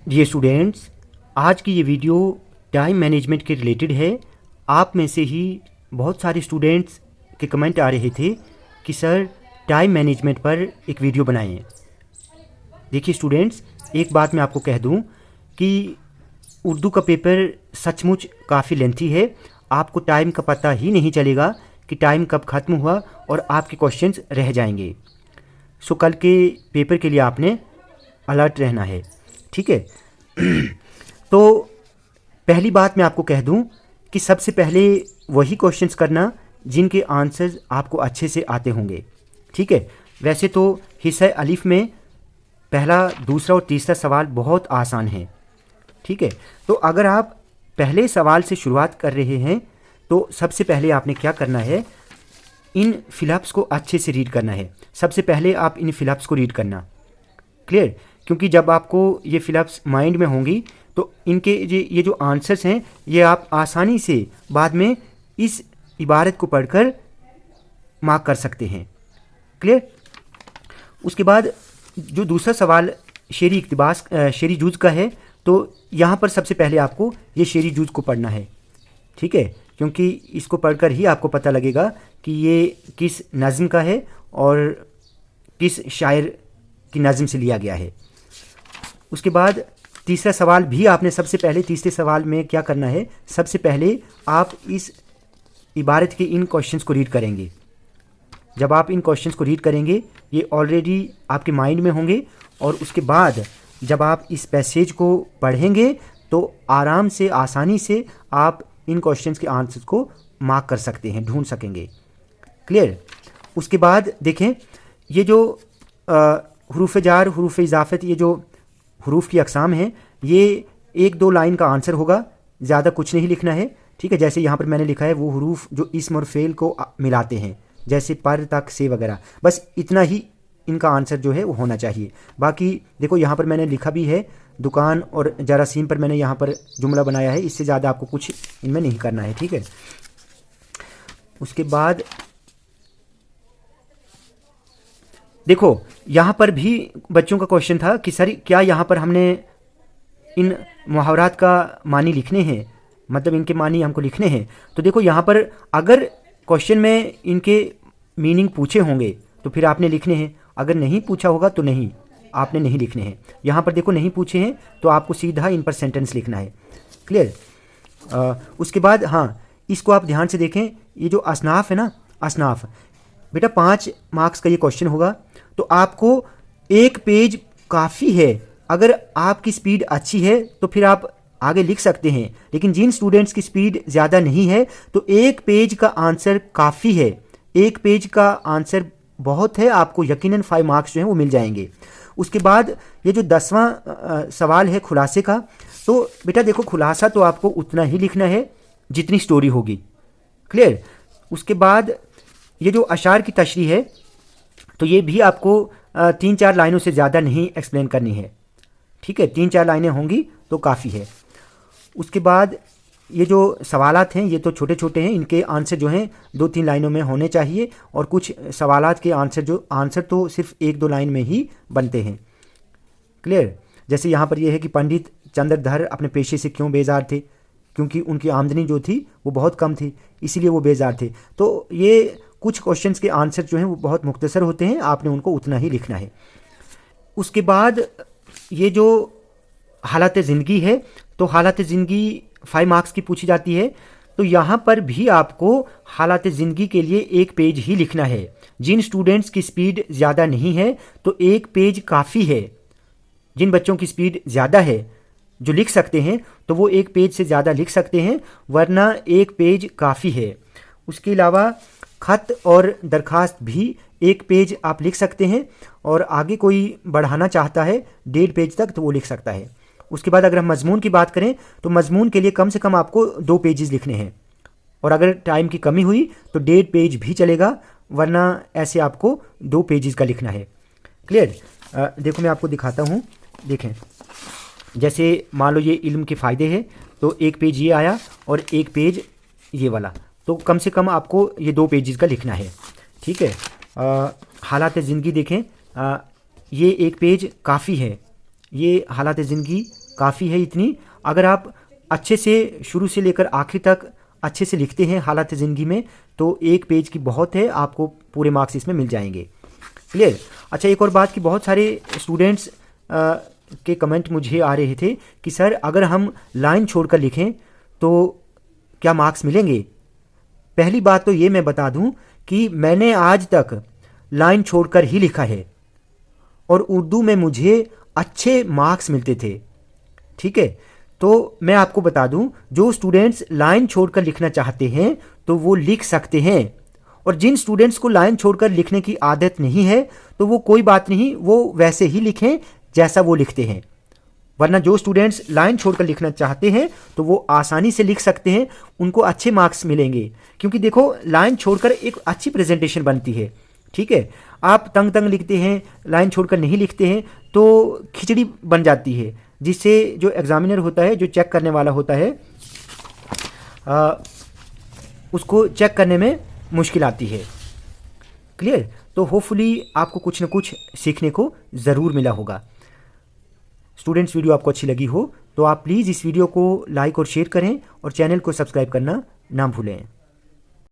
Dear students, आज की ये वीडियो टाइम मैनेजमेंट के रिलेटेड है। आप में से ही बहुत सारे स्टूडेंट्स के कमेंट आ रहे थे कि सर टाइम मैनेजमेंट पर एक वीडियो बनाएं। देखिए स्टूडेंट्स, एक बात मैं आपको कह दूं कि उर्दू का पेपर सचमुच काफ़ी लेंथी है। आपको टाइम का पता ही नहीं चलेगा कि टाइम कब ख़त्म हुआ और आपके क्वेश्चंस रह जाएंगे। सो कल के पेपर के लिए आपने अलर्ट रहना है, ठीक है। तो पहली बात मैं आपको कह दूं कि सबसे पहले वही क्वेश्चंस करना जिनके आंसर्स आपको अच्छे से आते होंगे, ठीक है। वैसे तो हिस्सा अलिफ में पहला, दूसरा और तीसरा सवाल बहुत आसान है, ठीक है। तो अगर आप पहले सवाल से शुरुआत कर रहे हैं तो सबसे पहले आपने क्या करना है, इन फिलअप्स को अच्छे से रीड करना है। सबसे पहले आप इन फिलअप्स को रीड करना, क्लियर। क्योंकि जब आपको ये फिलअप्स माइंड में होंगी तो इनके ये जो आंसर्स हैं ये आप आसानी से बाद में इस इबारत को पढ़कर मार्क कर सकते हैं, क्लियर। उसके बाद जो दूसरा सवाल शेरी इक्तिबास शेरी जूज का है, तो यहाँ पर सबसे पहले आपको ये शेरी जूज को पढ़ना है, ठीक है। क्योंकि इसको पढ़कर ही आपको पता लगेगा कि ये किस नज़्म का है और किस शायर की नज़्म से लिया गया है। उसके बाद तीसरा सवाल भी आपने सबसे पहले, तीसरे सवाल में क्या करना है, सबसे पहले आप इस इबारत के इन क्वेश्चंस को रीड करेंगे। जब आप इन क्वेश्चंस को रीड करेंगे ये ऑलरेडी आपके माइंड में होंगे और उसके बाद जब आप इस पैसेज को पढ़ेंगे तो आराम से, आसानी से आप इन क्वेश्चंस के आंसर्स को मार्क कर सकते हैं, ढूंढ सकेंगे, क्लियर। उसके बाद देखें, ये जो हुरूफ जार, हुरूफ इजाफत, ये जो हुरूफ की अक़साम हैं, ये एक दो लाइन का आंसर होगा, ज़्यादा कुछ नहीं लिखना है, ठीक है। जैसे यहाँ पर मैंने लिखा है वो हुरूफ जो इस्म और फ़ेल को मिलाते हैं, जैसे पर, तक, से वगैरह, बस इतना ही इनका आंसर जो है वो होना चाहिए। बाकी देखो यहाँ पर मैंने लिखा भी है, दुकान और जरासीम पर मैंने यहाँ पर जुमला बनाया है, इससे ज़्यादा आपको कुछ इनमें नहीं करना है, ठीक है। उसके बाद देखो यहाँ पर भी बच्चों का क्वेश्चन था कि सर क्या यहाँ पर हमने इन मुहावरात का मानी लिखने हैं, मतलब इनके मानी हमको लिखने हैं। तो देखो यहाँ पर अगर क्वेश्चन में इनके मीनिंग पूछे होंगे तो फिर आपने लिखने हैं, अगर नहीं पूछा होगा तो नहीं, आपने नहीं लिखने हैं। यहाँ पर देखो नहीं पूछे हैं तो आपको सीधा इन पर सेंटेंस लिखना है, क्लियर। उसके बाद हाँ, इसको आप ध्यान से देखें, ये जो असनाफ है ना, असनाफ बेटा 5 मार्क्स का ये क्वेश्चन होगा। तो आपको एक पेज काफ़ी है, अगर आपकी स्पीड अच्छी है तो फिर आप आगे लिख सकते हैं, लेकिन जिन स्टूडेंट्स की स्पीड ज़्यादा नहीं है तो एक पेज का आंसर काफ़ी है, एक पेज का आंसर बहुत है, आपको यकीनन 5 मार्क्स जो हैं वो मिल जाएंगे। उसके बाद ये जो 10वां सवाल है खुलासे का, तो बेटा देखो खुलासा तो आपको उतना ही लिखना है जितनी स्टोरी होगी, क्लियर। उसके बाद ये जो अशार की तशरीह है तो ये भी आपको 3-4 लाइनों से ज़्यादा नहीं एक्सप्लेन करनी है, ठीक है, 3-4 लाइनें होंगी तो काफ़ी है। उसके बाद ये जो सवालात हैं ये तो छोटे छोटे हैं, इनके आंसर जो हैं 2-3 लाइनों में होने चाहिए, और कुछ सवालात के आंसर तो सिर्फ 1-2 लाइन में ही बनते हैं, क्लियर। जैसे यहाँ पर ये है कि पंडित चंद्रधर अपने पेशे से क्यों बेजार थे, क्योंकि उनकी आमदनी जो थी वो बहुत कम थी, इसीलिए वो बेजार थे। तो ये कुछ क्वेश्चंस के आंसर जो हैं वो बहुत मुख्तसर होते हैं, आपने उनको उतना ही लिखना है। उसके बाद ये जो हालत ज़िंदगी है, तो हालत ज़िंदगी 5 मार्क्स की पूछी जाती है। तो यहाँ पर भी आपको हालत ज़िंदगी के लिए एक पेज ही लिखना है। जिन स्टूडेंट्स की स्पीड ज़्यादा नहीं है तो एक पेज काफ़ी है, जिन बच्चों की स्पीड ज़्यादा है जो लिख सकते हैं तो वो एक पेज से ज़्यादा लिख सकते हैं, वरना एक पेज काफ़ी है। उसके अलावा ख़त और दरख्वास्त भी एक पेज आप लिख सकते हैं, और आगे कोई बढ़ाना चाहता है 1.5 पेज तक तो वो लिख सकता है। उसके बाद अगर हम मजमून की बात करें तो मजमून के लिए कम से कम आपको 2 पेजेस लिखने हैं, और अगर टाइम की कमी हुई तो 1.5 पेज भी चलेगा, वरना ऐसे आपको 2 पेजेस का लिखना है, क्लियर। देखो मैं आपको दिखाता हूँ, देखें जैसे मान लो ये इल्म के फ़ायदे हैं, तो एक पेज ये आया और एक पेज ये वाला, तो कम से कम आपको ये 2 पेजेस का लिखना है, ठीक है। हालात ज़िंदगी देखें, ये एक पेज काफ़ी है, ये हालात ज़िंदगी काफ़ी है इतनी। अगर आप अच्छे से शुरू से लेकर आखिर तक अच्छे से लिखते हैं हालात ज़िंदगी में, तो एक पेज की बहुत है, आपको पूरे मार्क्स इसमें मिल जाएंगे। क्लियर। अच्छा, एक और बात कि बहुत सारे स्टूडेंट्स के कमेंट मुझे आ रहे थे कि सर अगर हम लाइन छोड़कर लिखें तो क्या मार्क्स मिलेंगे। पहली बात तो ये मैं बता दूं कि मैंने आज तक लाइन छोड़कर ही लिखा है और उर्दू में मुझे अच्छे मार्क्स मिलते थे। ठीक है, तो मैं आपको बता दूं, जो स्टूडेंट्स लाइन छोड़कर लिखना चाहते हैं तो वो लिख सकते हैं, और जिन स्टूडेंट्स को लाइन छोड़कर लिखने की आदत नहीं है तो वो कोई बात नहीं, वो वैसे ही लिखें जैसा वो लिखते हैं। वरना जो स्टूडेंट्स लाइन छोड़कर लिखना चाहते हैं तो वो आसानी से लिख सकते हैं, उनको अच्छे मार्क्स मिलेंगे। क्योंकि देखो, लाइन छोड़कर एक अच्छी प्रेजेंटेशन बनती है। ठीक है, आप तंग तंग लिखते हैं, लाइन छोड़कर नहीं लिखते हैं तो खिचड़ी बन जाती है, जिससे जो एग्जामिनर होता है, जो चेक करने वाला होता है, उसको चेक करने में मुश्किल आती है। क्लियर। तो होपफुली आपको कुछ न कुछ सीखने को ज़रूर मिला होगा। स्टूडेंट्स, वीडियो आपको अच्छी लगी हो तो आप प्लीज़ इस वीडियो को लाइक और शेयर करें और चैनल को सब्सक्राइब करना ना भूलें।